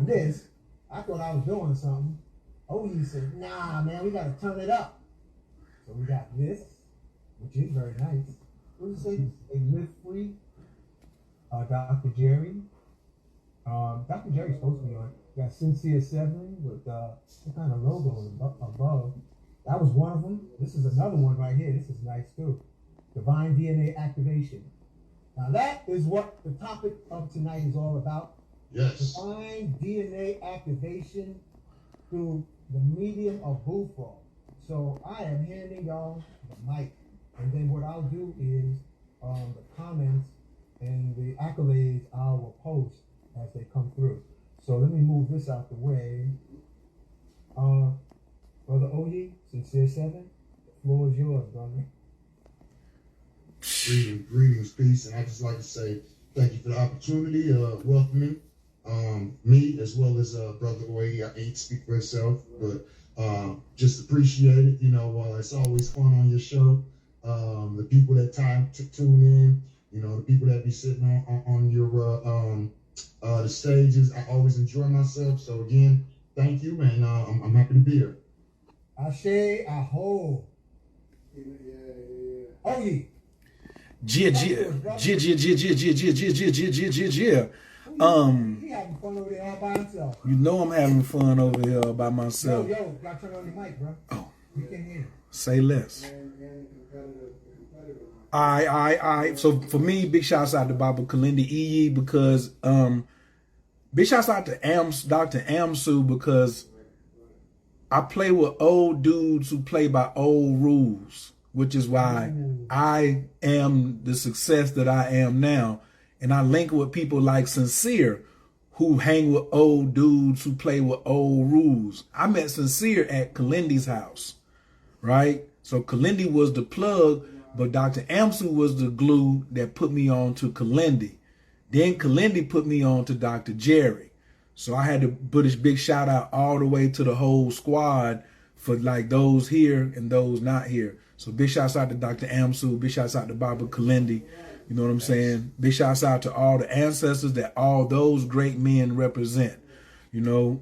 this, I thought I was doing something. Oh, he said, nah, man, we got to turn it up. So we got this, which is very nice. What does it say? A live free. Dr. Jerry. Dr. Jerry's supposed to be on. Got Sincere 7 with some kind of logo above. That was one of them. This is another one right here. This is nice too. Divine DNA activation. Now that is what the topic of tonight is all about. Yes. Divine DNA activation through the medium of Bufo. So I am handing y'all the mic, and then what I'll do is the comments and the accolades I will post as they come through. So let me move this out the way. Brother Oye, Sincere 7, the floor is yours, brother. Greetings, peace, and I just like to say thank you for the opportunity of welcoming me as well as Brother Oye. I ain't speak for himself, but just appreciate it. You know, it's always fun on your show. The people that time to tune in, you know, the people that be sitting on your the stages. I always enjoy myself. So again, thank you, and I'm happy to be here. Ashe, aho. Oye. Yeah. He having fun over there all by himself. You know I'm having fun over here all by myself. Yo, gotta turn on the mic, bro. Oh. We can hear. Say less. All right. So for me, big shouts out to Baba Kalindi Iyi because big shouts out to Dr. Amsu because I play with old dudes who play by old rules, which is why I am the success that I am now. And I link with people like Sincere who hang with old dudes who play with old rules. I met Sincere at Kalindi's house, right? So Kalindi was the plug, but Dr. Amsu was the glue that put me on to Kalindi. Then Kalindi put me on to Dr. Jerry. So I had to put a big shout out all the way to the whole squad for like those here and those not here. So big shouts out to Dr. Amsu, big shouts out to Baba Kalindi. You know what I'm saying? Big shouts out to all the ancestors that all those great men represent. You know,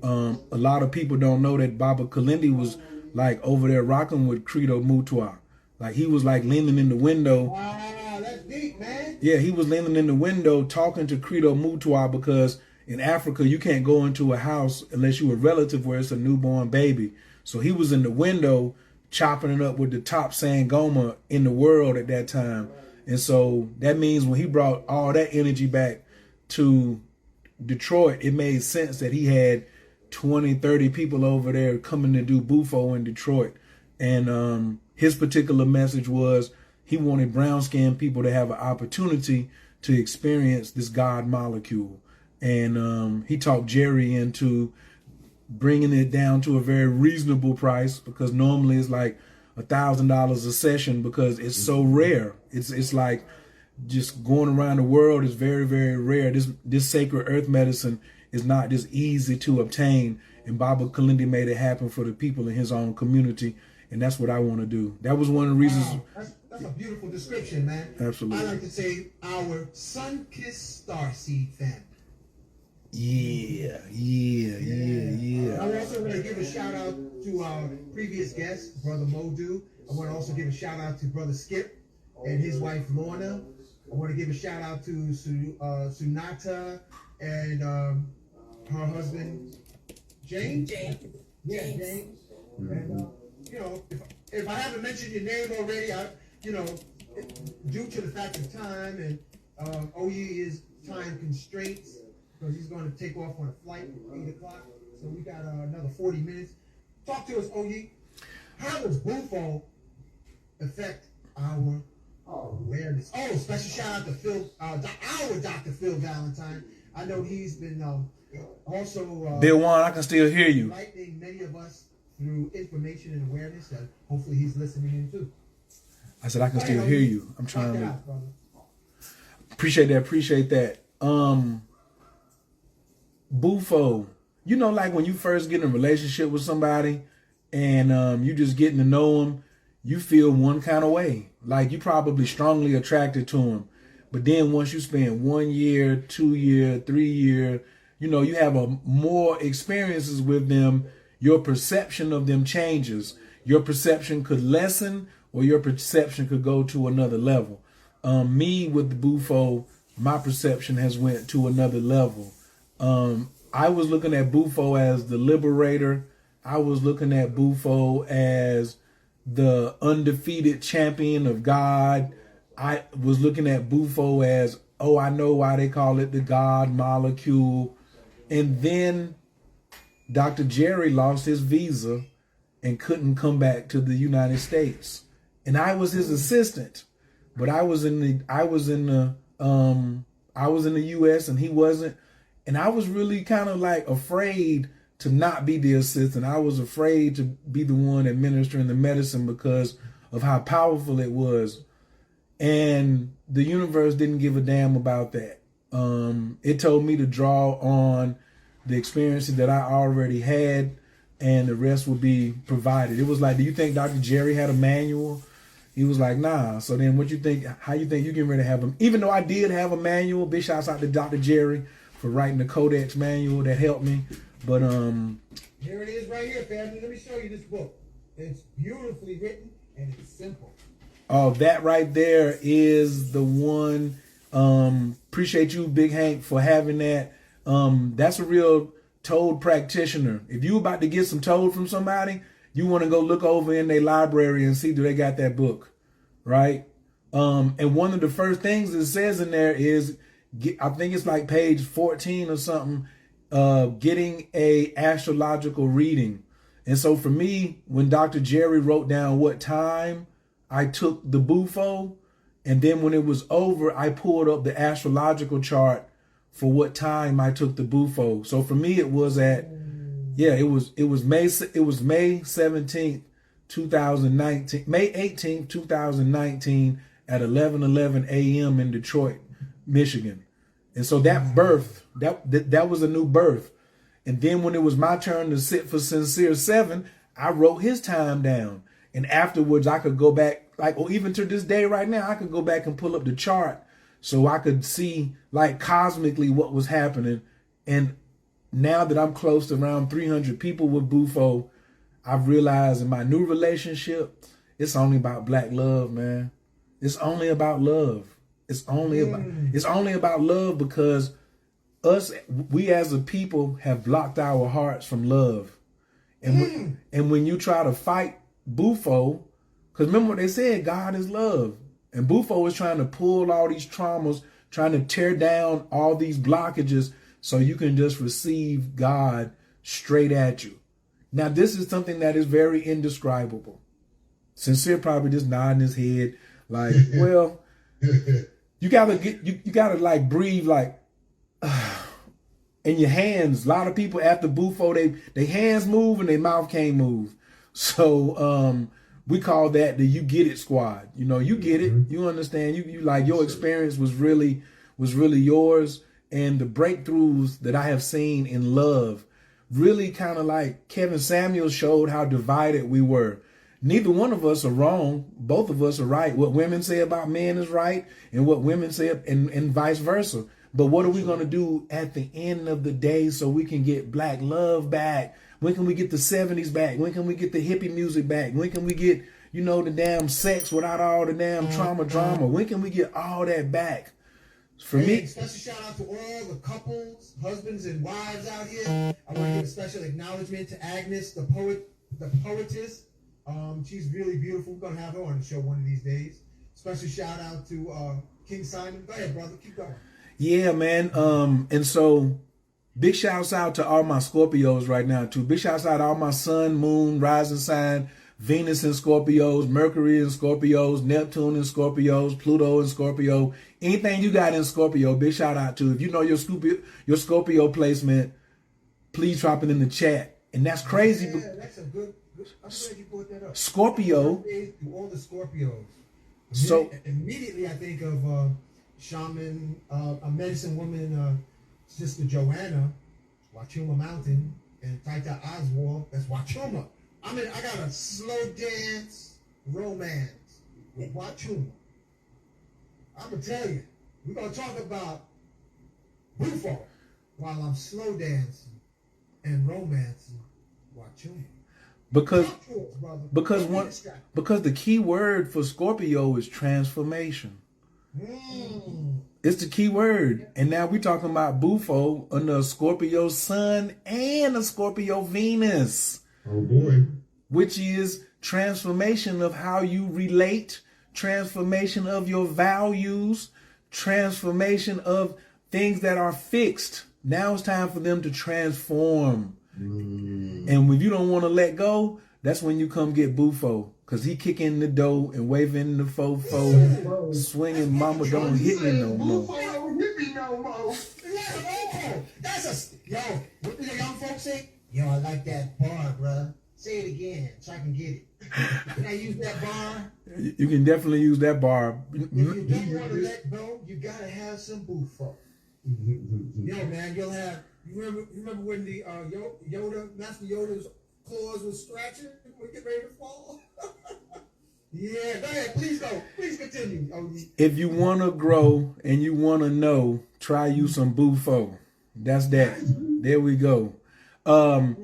a lot of people don't know that Baba Kalindi was like over there rocking with Credo Mutwa. Like he was like leaning in the window. Wow, that's deep, man. Yeah, he was leaning in the window talking to Credo Mutwa because in Africa, you can't go into a house unless you're a relative where it's a newborn baby. So he was in the window chopping it up with the top Sangoma in the world at that time. And so that means when he brought all that energy back to Detroit, it made sense that he had 20, 30 people over there coming to do Bufo in Detroit. And his particular message was he wanted brown-skinned people to have an opportunity to experience this God molecule. And he talked Jerry into bringing it down to a very reasonable price because normally it's like $1,000 a session because it's so rare. It's like just going around the world is very, very rare. This sacred earth medicine is not just easy to obtain. And Baba Kalindi made it happen for the people in his own community. And that's what I want to do. That was one of the reasons. Wow, that's a beautiful description, man. Absolutely. I like to say our sun-kissed starseed family. Yeah. I also want to give a shout out to our previous guest, Brother Modu. I want to also give a shout out to Brother Skip and his wife Lorna. I want to give a shout out to Sunata and her husband James. Yeah, James. And you know, if I haven't mentioned your name already, due to the fact of time and OE is time constraints. Because he's going to take off on a flight at 8 o'clock. So we got another 40 minutes. Talk to us, Oye. How does Bufo affect our awareness? Oh, special shout out to Phil, our Dr. Phil Valentine. I know he's been also Bill Juan, I can still hear you. Enlightening many of us through information and awareness, and hopefully he's listening in too. I said I can still hear you. I'm trying to out, brother. Appreciate that. Bufo, you know, like when you first get in a relationship with somebody and you just getting to know them, you feel one kind of way. Like you probably strongly attracted to them. But then once you spend 1 year, 2 year, 3 year, you have more experiences with them, your perception of them changes. Your perception could lessen, or your perception could go to another level. Me with the Bufo, my perception has went to another level. I was looking at Bufo as the liberator. I was looking at Bufo as the undefeated champion of God. I was looking at Bufo as, oh, I know why they call it the God molecule. And then Dr. Jerry lost his visa and couldn't come back to the United States. And I was his assistant, but I was in the US and he wasn't. And I was really kind of like afraid to not be the assistant. I was afraid to be the one administering the medicine because of how powerful it was. And the universe didn't give a damn about that. It told me to draw on the experiences that I already had, and the rest would be provided. It was like, do you think Dr. Jerry had a manual? He was like, nah. So then what you think, how you think you getting ready to have him? Even though I did have a manual, big shouts out to Dr. Jerry for writing the Codex manual that helped me. But here it is right here, family. Let me show you this book. It's beautifully written and it's simple. Oh, that right there is the one. Appreciate you, Big Hank, for having that. That's a real toad practitioner. If you about to get some toad from somebody, you want to go look over in their library and see do they got that book, right? And one of the first things it says in there is, I think it's like page 14 or something, getting a astrological reading. And so for me, when Dr. Jerry wrote down what time I took the Bufo, and then when it was over, I pulled up the astrological chart for what time I took the Bufo. So for me, it was at, it was May 17th, 2019, May 18th, 2019 at 11:11 a.m. in Detroit, Michigan. And so that birth, that was a new birth. And then when it was my turn to sit for Sincere 7, I wrote his time down. And afterwards, I could go back, like, or even to this day right now, I could go back and pull up the chart so I could see, like, cosmically what was happening. And now that I'm close to around 300 people with Bufo, I've realized in my new relationship, it's only about black love, man. It's only about love. It's only about love, because we as a people have blocked our hearts from love. And when you try to fight Bufo, because remember what they said, God is love. And Bufo is trying to pull all these traumas, trying to tear down all these blockages so you can just receive God straight at you. Now, this is something that is very indescribable. Sincere probably just nodding his head like, well, you gotta like breathe like, and your hands, a lot of people after Bufo, they hands move and their mouth can't move. So we call that the You Get It Squad. You know, you get it, you understand, you like your experience was really yours, and the breakthroughs that I have seen in love really kind of like Kevin Samuels showed how divided we were. Neither one of us are wrong. Both of us are right. What women say about men is right, and what women say, and vice versa. But what are we going to do at the end of the day so we can get black love back? When can we get the 70s back? When can we get the hippie music back? When can we get, the damn sex without all the damn trauma drama? When can we get all that back? For me, special shout out to all the couples, husbands and wives out here. I want to give a special acknowledgement to Agnes, the poetess. She's really beautiful. We're gonna have her on the show one of these days. Special shout out to King Simon. Go ahead, brother. Keep going. Yeah, man. And so big shouts out to all my Scorpios right now too. Big shouts out to all my sun, moon, rising sign, Venus in Scorpios, Mercury in Scorpios, Neptune in Scorpios, Pluto in Scorpio. Anything you got in Scorpio, big shout out to. If you know your Scorpio placement, please drop it in the chat. And that's crazy. Yeah, that's a good. I'm glad you brought that up. Scorpio. To all the Scorpios. So immediately I think of shaman, a medicine woman, Sister Joanna, Wachuma Mountain, and Taita Oswald. That's Wachuma. I got a slow dance romance with Wachuma. I'm gonna tell you, we're gonna talk about Bufo. while I'm slow dancing and romancing. Watch you. Because Talk to us, brother. because Don't be one distracted. because the key word for Scorpio is transformation. It's the key word. And now we're talking about Bufo under a Scorpio Sun and a Scorpio Venus, Oh boy. which is transformation of how you relate, transformation of your values, transformation of things that are fixed. Now it's time for them to transform. And if you don't want to let go, that's when you come get Bufo. Because he kicking the door and waving the fofo, swinging mama don't hit me no more. Don't hit me no more. That's a yo. What do the young folks say? Yo, I like that bar, bruh. Say it again so I can get it. Can I use that bar? You can definitely use that bar. If you don't want to let go, you gotta have some Bufo. Yo, man, you'll have. You remember when the Yoda, Master Yoda's claws was scratching when he get ready to fall? Yeah, go ahead. Please go. Please continue. If you want to grow and you want to know, try you some Bufo. That's that. There we go.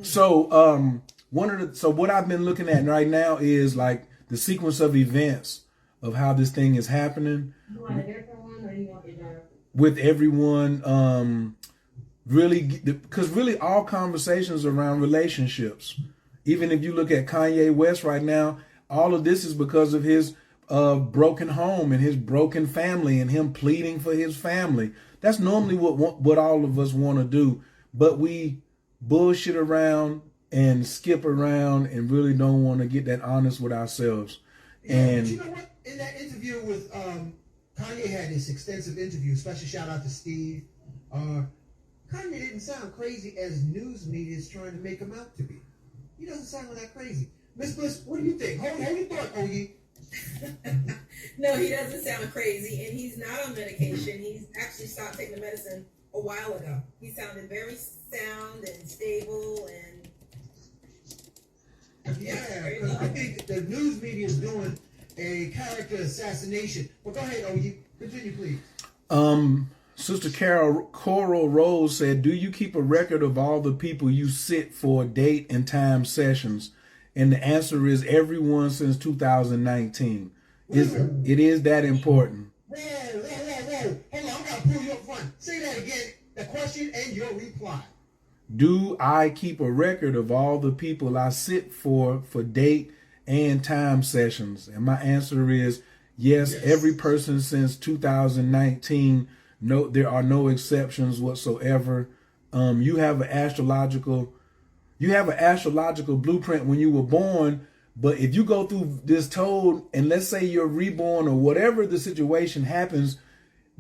So what I've been looking at right now is like the sequence of events of how this thing is happening. You want a different one or you want the dark? With everyone really, because really all conversations around relationships, even if you look at Kanye West right now, all of this is because of his broken home and his broken family and him pleading for his family. That's normally what all of us want to do, but we bullshit around and skip around and really don't want to get that honest with ourselves. Yeah, And but you know what? In that interview with Kanye had this extensive interview. Special shout out to Steve. Kanye didn't sound crazy as news media is trying to make him out to be. He doesn't sound that crazy. Miss Bliss, what do you think? Hold your thought, Oye. No, he doesn't sound crazy, and he's not on medication. He's actually stopped taking the medicine a while ago. He sounded very sound and stable, and Yeah, because I think the news media is doing a character assassination. Well, go ahead, Oye. Continue, please. Sister Coral Rose said, do you keep a record of all the people you sit for date and time sessions? And the answer is everyone since 2019. It is that important. Whoa. Hold on, I gotta pull you up front. Say that again. The question and your reply. Do I keep a record of all the people I sit for date and time sessions? And my answer is yes. Every person since 2019. No, there are no exceptions whatsoever. You have an astrological blueprint when you were born, but if you go through this toad and let's say you're reborn or whatever the situation happens,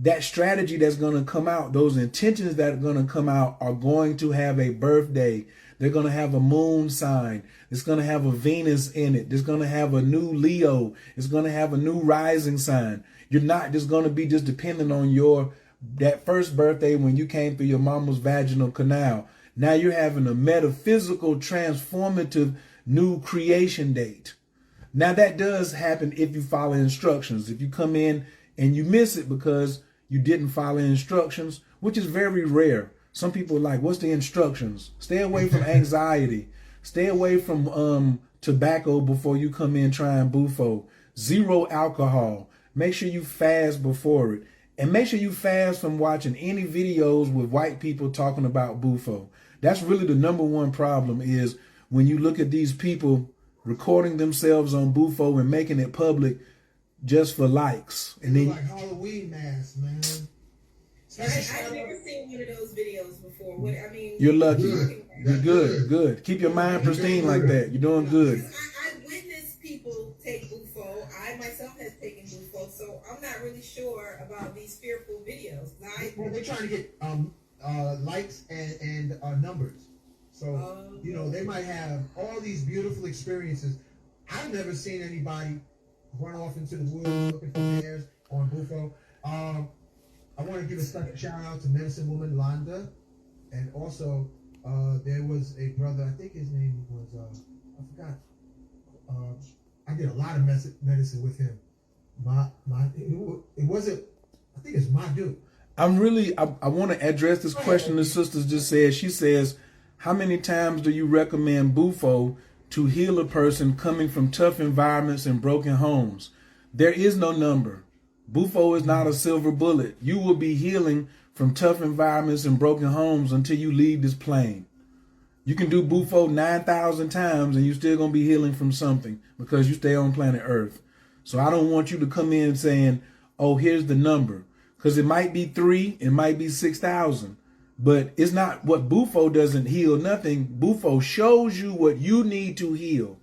that strategy that's going to come out, those intentions that are going to come out are going to have a birthday. They're going to have a moon sign. It's going to have a Venus in it. It's going to have a new Leo. It's going to have a new rising sign. You're not just going to be just dependent on that first birthday when you came through your mama's vaginal canal. Now you're having a metaphysical, transformative new creation date. Now that does happen if you follow instructions. If you come in and you miss it because you didn't follow instructions, which is very rare. Some people are like, what's the instructions? Stay away from anxiety. Stay away from tobacco before you come in trying Bufo. Zero alcohol. Make sure you fast before it. And make sure you fast from watching any videos with white people talking about Bufo. That's really the number one problem is when you look at these people recording themselves on Bufo and making it public just for likes. And then like Halloween masks, man. I've never seen one of those videos before. You're lucky. You're good. Keep your mind pristine like that. You're doing good. I witnessed people take Bufo. I myself have taken Bufo, so I'm not really sure about these fearful videos. Well, they're trying to get likes and numbers. So, they might have all these beautiful experiences. I've never seen anybody run off into the woods looking for bears on Bufo. I want to give a special shout out to Medicine Woman Londa. And also, there was a brother, I think his name was, I forgot. I did a lot of medicine with him. It wasn't, I think it's Madu. I want to address this question the sisters just said. She says, how many times do you recommend Bufo to heal a person coming from tough environments and broken homes? There is no number. Bufo is not a silver bullet. You will be healing from tough environments and broken homes until you leave this plane. You can do Bufo 9,000 times and you're still going to be healing from something because you stay on planet Earth. So I don't want you to come in saying, oh, here's the number. Because it might be 3, it might be 6,000. But it's not what Bufo doesn't heal nothing. Bufo shows you what you need to heal.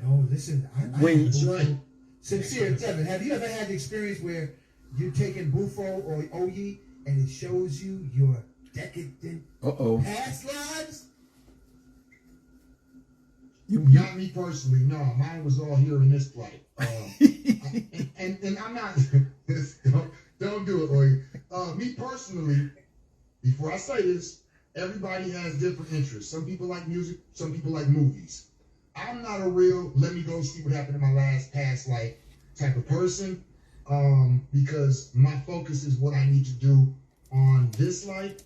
Yo, listen, That's right. Sincere, Devin, have you ever had the experience where you're taking Bufo or Oye and it shows you your decadent past lives? Not me personally, no. Mine was all here in this plight. And I'm not. don't do it, Oye. Me personally, before I say this, everybody has different interests. Some people like music, some people like movies. I'm not a real let me go see what happened in my last past life type of person, because my focus is what I need to do on this life.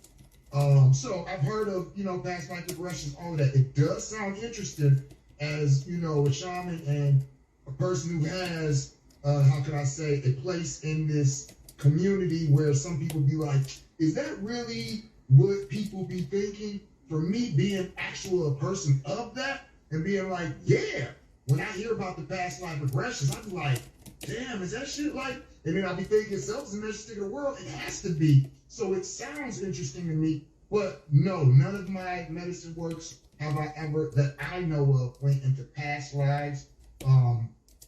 So I've heard of, past life regressions, all of that. It does sound interesting as, a shaman and a person who has, how can I say, a place in this community where some people be like, is that really what people be thinking? For me, being a person of that and being like, yeah, when I hear about the past life regressions, I'd be like, damn, is that shit like, and then I'll be thinking, self's the richest thing in the world. It has to be. So it sounds interesting to me, but no, none of my medicine works have I ever, that I know of, went into past lives.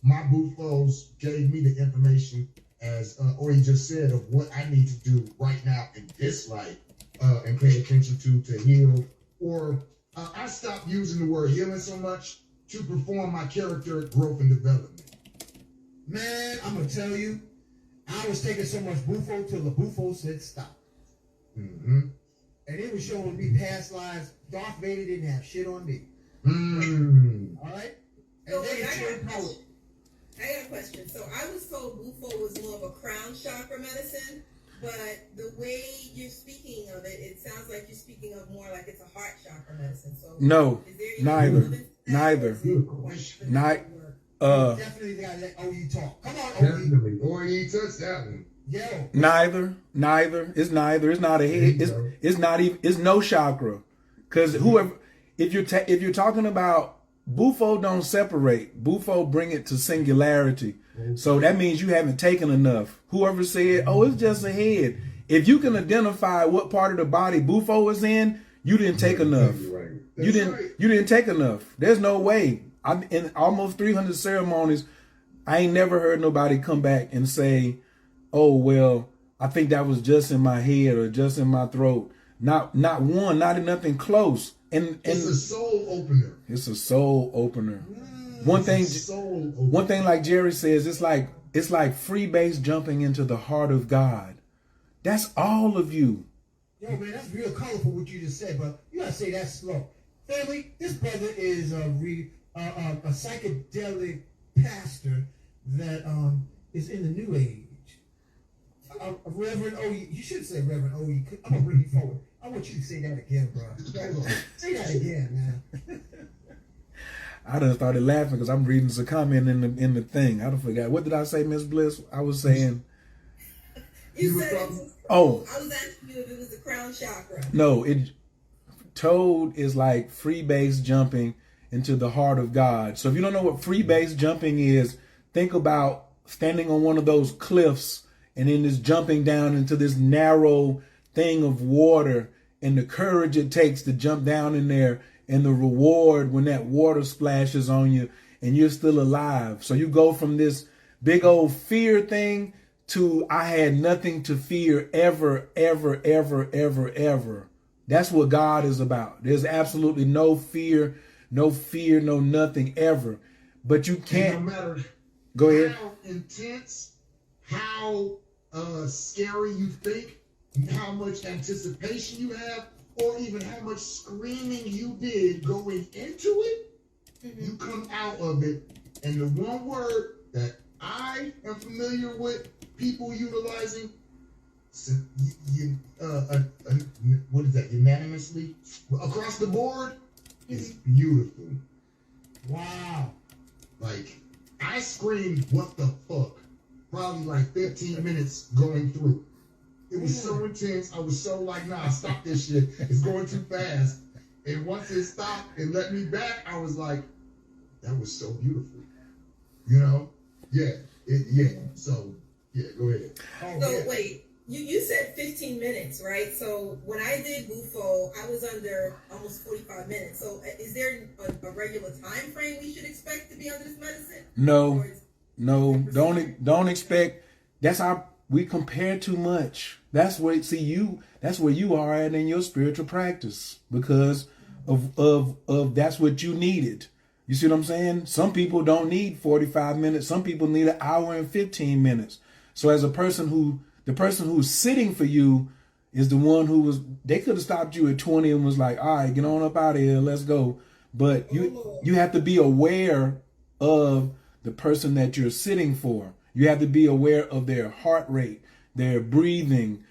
My Bufos gave me the information, as Ori just said, of what I need to do right now in this life, and pay attention to heal. Or I stopped using the word healing so much to perform my character growth and development. Man, I'm going to tell you, I was taking so much Bufo till the Bufo said stop. Mm-hmm. And it was showing me past lives. Darth Vader didn't have shit on me. All right? And So then I it got a question. So I was told Bufo was more of a crown chakra medicine, but the way you're speaking of it, it sounds like you're speaking of more like it's a heart chakra medicine. So No, is there neither. Definitely gotta let OE talk. Come on, OE. Definitely. Or you touched that one. Yo. Neither. It's neither. It's not a head. It's not even. It's no chakra. Because whoever, if you're talking about Bufo, don't separate. Bufo bring it to singularity. So that means you haven't taken enough. Whoever said, "Oh, it's just a head." If you can identify what part of the body Bufo is in, you didn't take enough. You didn't take enough. There's no way. I'm in almost 300 ceremonies. I ain't never heard nobody come back and say, "Oh, well, I think that was just in my head or just in my throat." Not one, not in nothing close. And it's a soul opener. It's a soul opener. One thing like Jerry says, it's like free base jumping into the heart of God. That's all of you. Yo, man, that's real colorful what you just said, but you gotta say that slow. Family, this brother is a psychedelic pastor that is in the New Age. Reverend O.E. You should say Reverend O.E. I'm gonna bring you forward. I want you to say that again, bro. Say that again, man. I done started laughing because I'm reading the comment in the thing. I done forgot. What did I say, Miss Bliss? I was saying. You said I was asking you if it was the crown chakra. No, Toad is like free base jumping into the heart of God. So if you don't know what free base jumping is, think about standing on one of those cliffs and then just jumping down into this narrow thing of water, and the courage it takes to jump down in there, and the reward when that water splashes on you and you're still alive. So you go from this big old fear thing to I had nothing to fear ever, ever, ever, ever, ever. That's what God is about. There's absolutely no fear, no nothing ever. But you can't. And no matter go ahead. How intense, how scary you think, how much anticipation you have, or even how much screaming you did going into it, you come out of it. And the one word that I am familiar with people utilizing what is that? Unanimously across the board, it's beautiful. Wow. Like I screamed, "What the fuck?" Probably like 15 minutes going through. It was so intense. I was so like, "Nah, stop this shit. It's going too fast." And once it stopped and let me back, I was like, "That was so beautiful." You know? Yeah. So yeah, go ahead. So wait, you said 15 minutes, right? So when I did Bufo, I was under almost 45 minutes. So is there a regular time frame we should expect to be under this medicine? No, don't expect. That's how we compare too much. That's where that's where you are at in your spiritual practice because of that's what you needed. You see what I'm saying? Some people don't need 45 minutes. Some people need an hour and 15 minutes. So as the person who's sitting for you is the one they could have stopped you at 20 and was like, all right, get on up out of here. Let's go. But you have to be aware of the person that you're sitting for. You have to be aware of their heart rate, their breathing,